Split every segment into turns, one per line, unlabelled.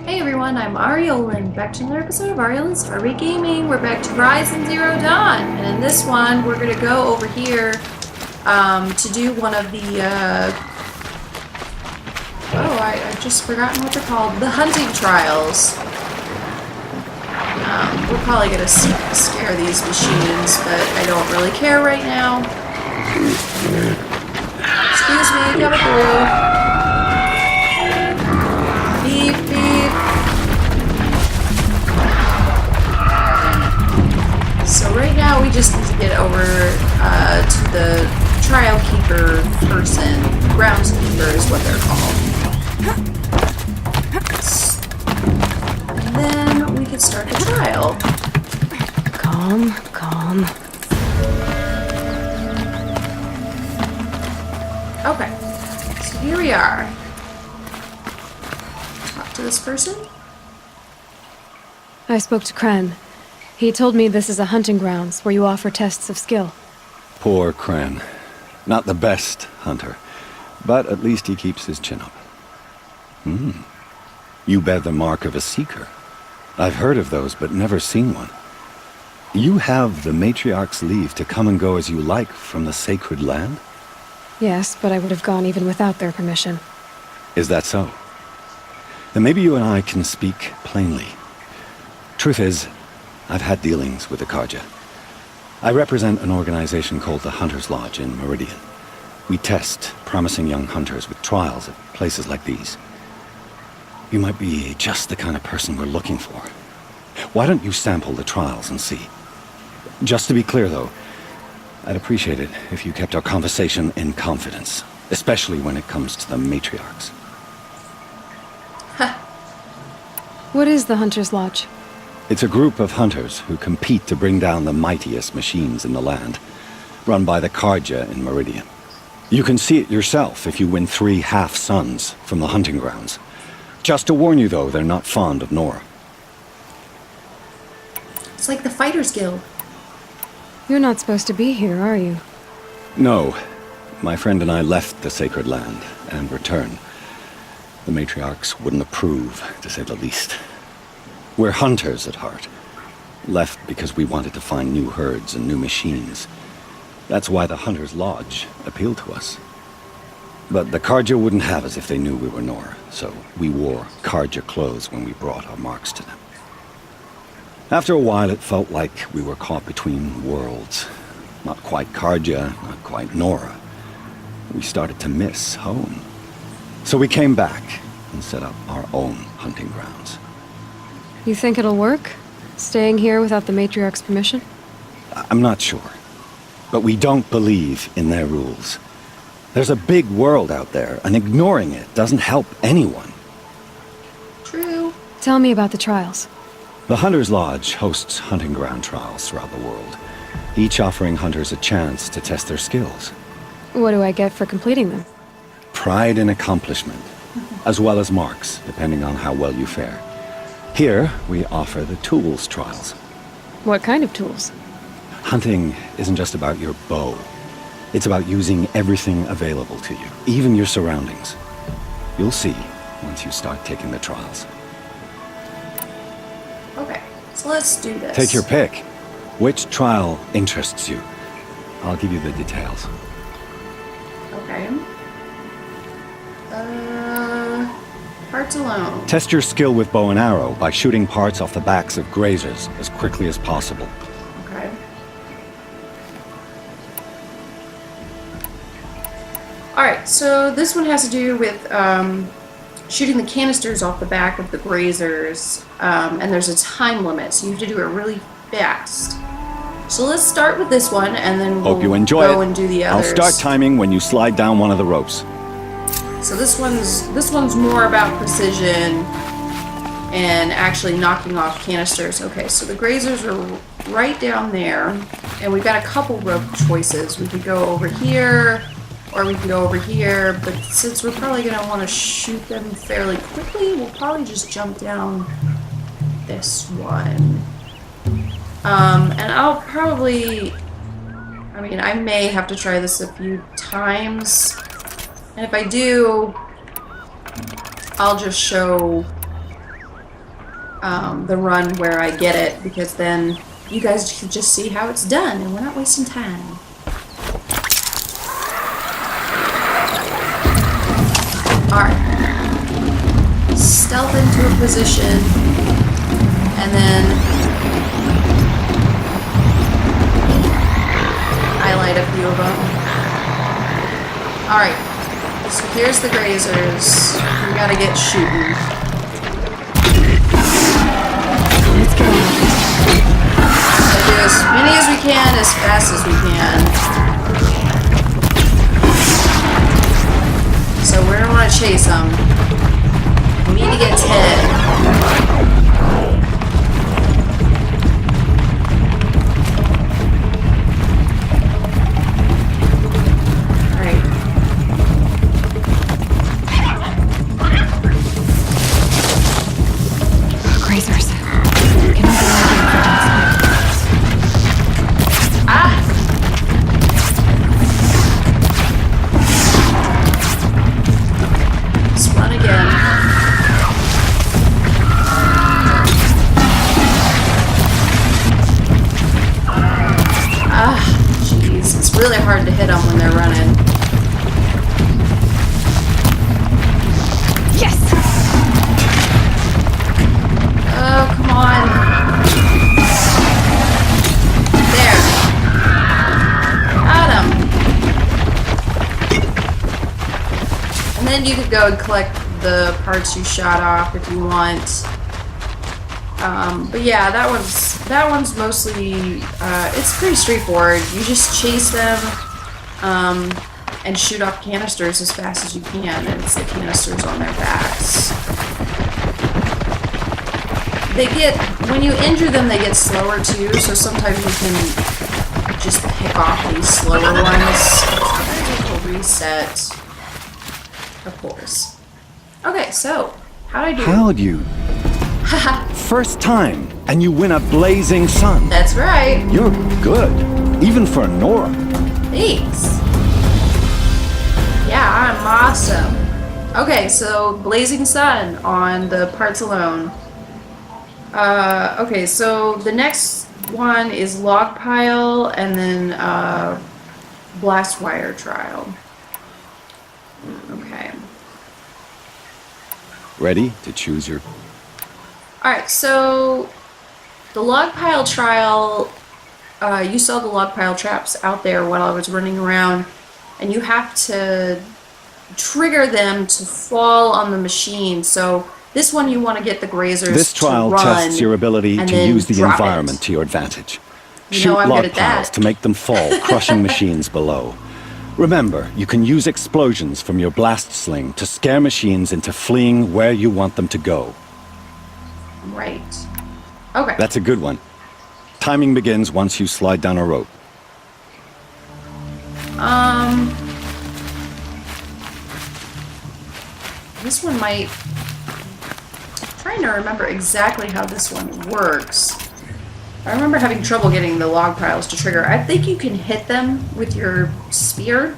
Hey everyone, I'm Aureolin. Back to another episode of Aureolin Starbase Gaming. We're back to Horizon Zero Dawn. And in this one, we're going to go over here to do one of the... I've just forgotten what they're called. The hunting trials. We're probably going to scare these machines, but I don't really care right now. Excuse me, coming through. Beep, beep. So right now we just need to get over to the trial keeper person. Groundskeeper is what they're called. And then we can start the trial.
Calm, calm.
Okay, so here we are. Talk to this person.
I spoke to Kren. He told me this is a hunting grounds where you offer tests of skill.
Poor Kren. Not the best hunter, but at least he keeps his chin up. You bear the mark of a seeker. I've heard of those, but never seen one. You have the matriarch's leave to come and go as you like from the sacred land?
Yes, but I would have gone even without their permission.
Is that so? Then maybe you and I can speak plainly. Truth is, I've had dealings with the Carja. I represent an organization called the Hunter's Lodge in Meridian. We test promising young hunters with trials at places like these. You might be just the kind of person we're looking for. Why don't you sample the trials and see? Just to be clear, though, I'd appreciate it if you kept our conversation in confidence, especially when it comes to the matriarchs.
What is the Hunter's Lodge?
It's a group of hunters who compete to bring down the mightiest machines in the land, run by the Carja in Meridian. You can see it yourself if you win 3 half-suns from the hunting grounds. Just to warn you, though, they're not fond of Nora.
It's like the Fighters Guild.
You're not supposed to be here, are you?
No. My friend and I left the sacred land and returned. The matriarchs wouldn't approve, to say the least. We're hunters at heart. Left because we wanted to find new herds and new machines. That's why the Hunter's Lodge appealed to us. But the Carja wouldn't have us if they knew we were Nora, so we wore Carja clothes when we brought our marks to them. After a while, it felt like we were caught between worlds. Not quite Carja, not quite Nora. We started to miss home. So we came back and set up our own hunting grounds.
You think it'll work? Staying here without the matriarch's permission?
I'm not sure. But we don't believe in their rules. There's a big world out there, and ignoring it doesn't help anyone.
True.
Tell me about the trials.
The Hunter's Lodge hosts hunting ground trials throughout the world, each offering hunters a chance to test their skills.
What do I get for completing them?
Pride in accomplishment, as well as marks, depending on how well you fare. Here, we offer the tools trials.
What kind of tools?
Hunting isn't just about your bow. It's about using everything available to you, even your surroundings. You'll see once you start taking the trials.
Okay, so let's do this.
Take your pick. Which trial interests you? I'll give you the details.
Okay. Parts alone.
Test your skill with bow and arrow by shooting parts off the backs of Graziers as quickly as possible.
Okay. Alright, so this one has to do with shooting the canisters off the back of the Graziers, and there's a time limit, so you have to do it really fast. So let's start with this one, and then we'll
Hope you enjoy
go
it.
and do the others.
I'll start timing when you slide down one of the ropes.
So this one's more about precision and actually knocking off canisters. Okay, so the Graziers are right down there, and we've got a couple rope choices. We could go over here, or we can go over here, but since we're probably going to want to shoot them fairly quickly, we'll probably just jump down this one. And I'll probably... I mean, I may have to try this a few times. And if I do, I'll just show the run where I get it, because then you guys can just see how it's done and we're not wasting time. Alright. Stealth into a position and then highlight a few of them. Alright. So here's the grazers. We gotta get shooting.
Let's go.
Do as many as we can, as fast as we can. So we're gonna want to chase them. We need to get 10. Alright.
Grazers. Can I go again for just
Let's run again. Jeez. It's really hard to hit them when they're running.
Yes!
Oh, come on. There. Got him. And then you could go and collect the parts you shot off if you want. But yeah, that one's mostly, it's pretty straightforward. You just chase them, and shoot off canisters as fast as you can, and it's the canisters on their backs. When you injure them, they get slower too, so sometimes you can just pick off these slower ones. Sometimes it will reset. Of course. Okay, so, how'd I do?
How'd you? First time, and you win a blazing sun.
That's right.
You're good, even for Nora.
Thanks. Yeah, I'm awesome. Okay, so Blazing Sun on the parts alone. Okay, so the next one is Log Pile and then Blastwire Trial. Okay.
Ready to choose your...
Alright, so the Log Pile Trial, you saw the Log Pile traps out there while I was running around, and you have to trigger them to fall on the machine. So this one you want to get the grazers
This trial
to run
tests your ability
and
to
then
use the
drop
environment
it.
to your advantage.
You
Shoot
know I'm
log
good at
piles
that.
to make them fall, crushing machines below. Remember, you can use explosions from your blast sling to scare machines into fleeing where you want them to go.
Right. Okay.
That's a good one. Timing begins once you slide down a rope.
This one might... I'm trying to remember exactly how this one works. I remember having trouble getting the log piles to trigger. I think you can hit them with your spear.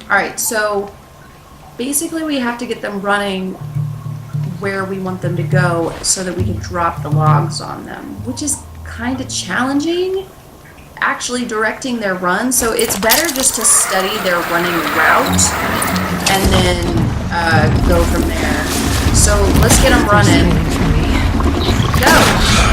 Alright, so basically we have to get them running where we want them to go so that we can drop the logs on them, which is kind of challenging, actually directing their run. So it's better just to study their running route and then go from there. So let's get them running. Go!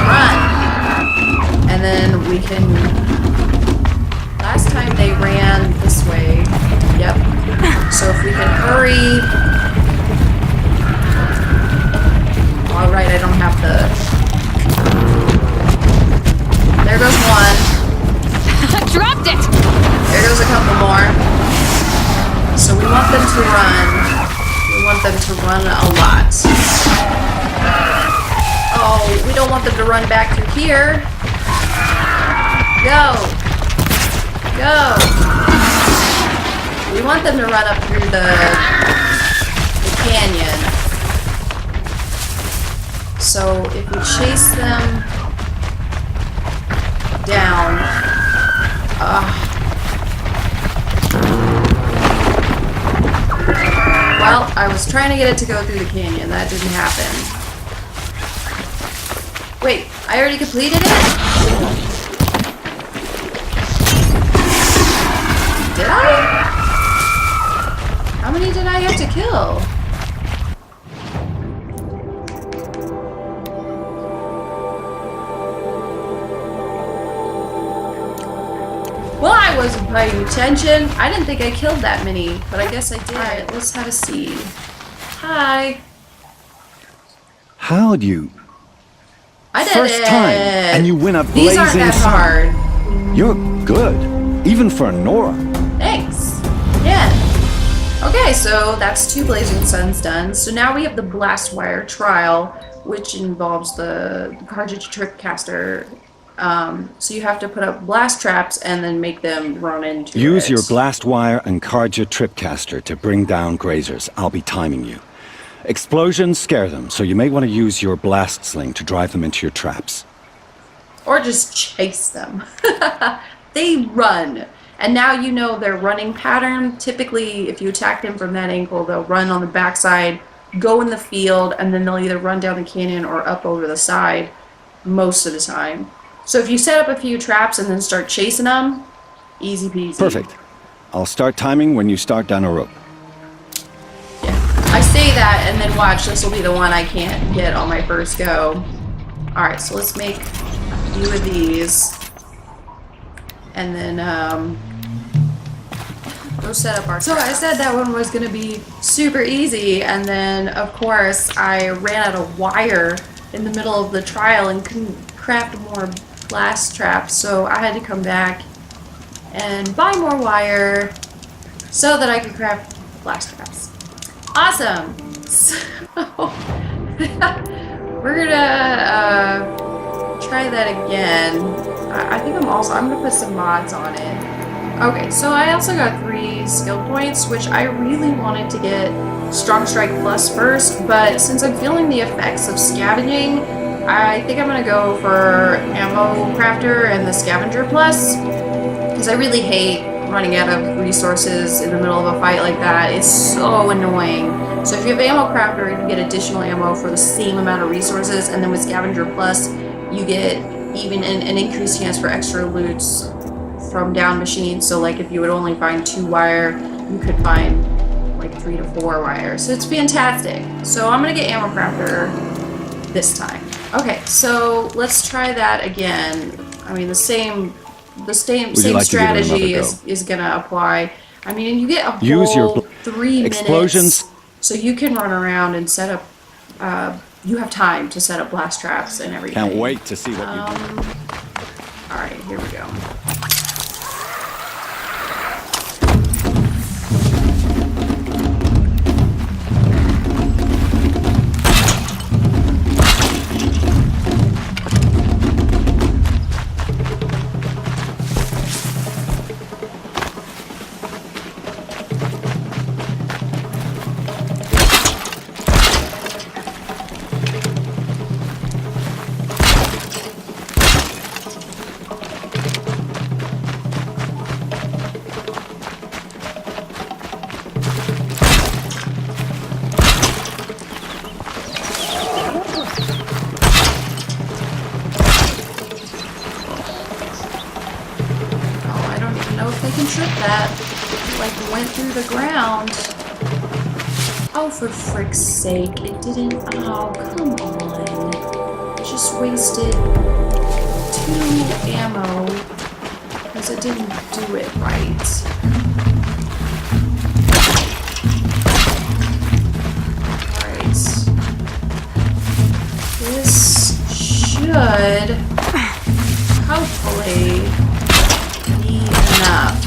Run! And then we can... Last time they ran this way. Yep. So if we can hurry... Alright, I don't have the... There goes one.
Dropped it!
There goes a couple more. So we want them to run. We want them to run a lot. Oh, we don't want them to run back through here. Go! Go! We want them to run up through the canyon. So if we chase them down, well, I was trying to get it to go through the canyon. That didn't happen. Wait, I already completed it? Did I? How many did I have to kill? Well, I wasn't paying attention. I didn't think I killed that many, but I guess I did. Alright, let's have a see. Hi.
How'd you?
I did
First
it.
time, and you win a blazing
These aren't that
sun.
hard.
You're good, even for Nora.
Thanks. Yeah. Okay, so that's 2 blazing suns done. So now we have the Blastwire trial, which involves the cartridge trip caster. So you have to put up blast traps and then make them run into
Use
it.
your Blastwire and Grazier tripcaster to bring down Graziers. I'll be timing you. Explosions scare them, so you may want to use your blast sling to drive them into your traps.
Or just chase them. They run. And now you know their running pattern. Typically, if you attack them from that angle, they'll run on the backside, go in the field, and then they'll either run down the canyon or up over the side most of the time. So if you set up a few traps and then start chasing them, easy peasy.
Perfect. I'll start timing when you start down a rope.
I say that and then watch, this will be the one I can't get on my first go. Alright, so let's make a few of these. And then, we'll set up our trap. So I said that one was going to be super easy, and then, of course, I ran out of wire in the middle of the trial and couldn't craft more blast traps, so I had to come back and buy more wire so that I could craft blast traps. Awesome! So, we're gonna try that again. I think I'm gonna put some mods on it. Okay, so I also got 3 skill points, which I really wanted to get Strong Strike Plus first, but since I'm feeling the effects of scavenging, I think I'm gonna go for Ammo Crafter and the Scavenger Plus, because I really hate running out of resources in the middle of a fight like that. It's so annoying. So if you have Ammo Crafter, you can get additional ammo for the same amount of resources, and then with Scavenger Plus, you get even an increased chance for extra loots from down machines. So like if you would only find 2 wire, you could find like 3 to 4 wire. So it's fantastic. So I'm gonna get Ammo Crafter this time. Okay, so let's try that again. I mean, the same strategy is gonna apply. I mean, you get a whole 3
explosions.
minutes, so you can run around and set up. You have time to set up blast traps and everything.
Can't wait to see what you do.
All right, here we go. The ground. Oh, for frick's sake, it didn't. Oh, come on. I just wasted 2 ammo because it didn't do it right. Alright. This should hopefully be enough.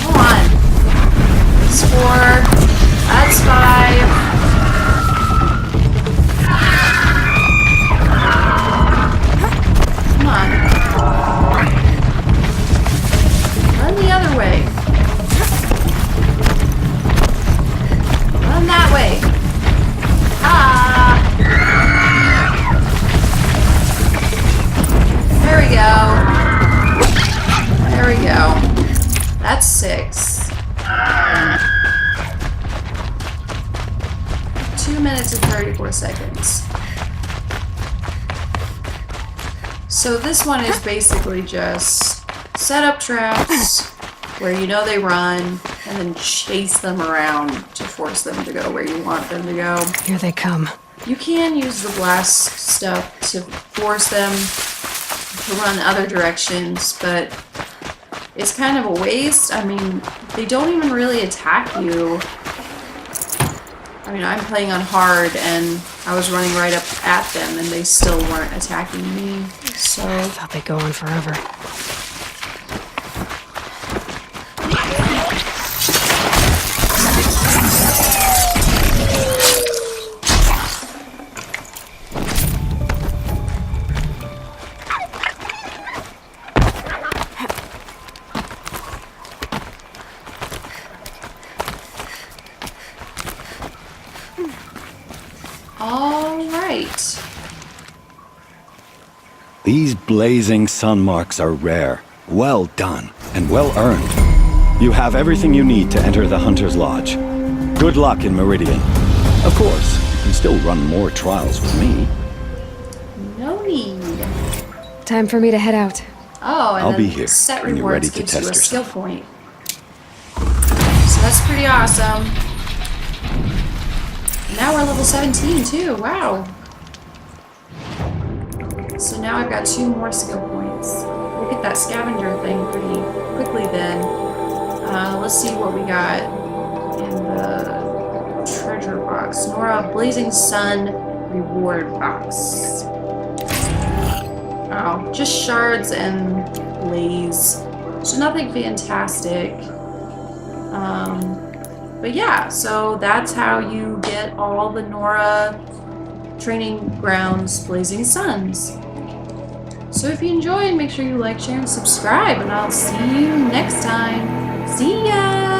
Come on. That's 4. That's 5. Come on. Run the other way. Run that way. Ah! There we go. There we go. That's 6. 2 minutes and 34 seconds. So this one is basically just set up traps where you know they run and then chase them around to force them to go where you want them to go.
Here they come.
You can use the blast stuff to force them to run other directions, but it's kind of a waste. I mean, they don't even really attack you. I mean, I'm playing on hard and I was running right up at them and they still weren't attacking me, so...
I thought they'd go on forever.
These blazing sun marks are rare, well done, and well earned. You have everything you need to enter the Hunter's Lodge. Good luck in Meridian. Of course, you can still run more trials with me.
No need.
Time for me to head out.
Oh, and
I'll
then
be here
set
when you're
rewards
ready to
gives you a
test
skill
yourself.
point. So that's pretty awesome. Now we're level 17 too. Wow. So now I've got 2 more skill points. We'll get that scavenger thing pretty quickly then. Let's see what we got in the treasure box. Nora Blazing Sun reward box. Oh, just shards and blaze. So nothing fantastic. But yeah, so that's how you get all the Nora Training Grounds Blazing Suns. So if you enjoyed, make sure you like, share, and subscribe, and I'll see you next time. See ya!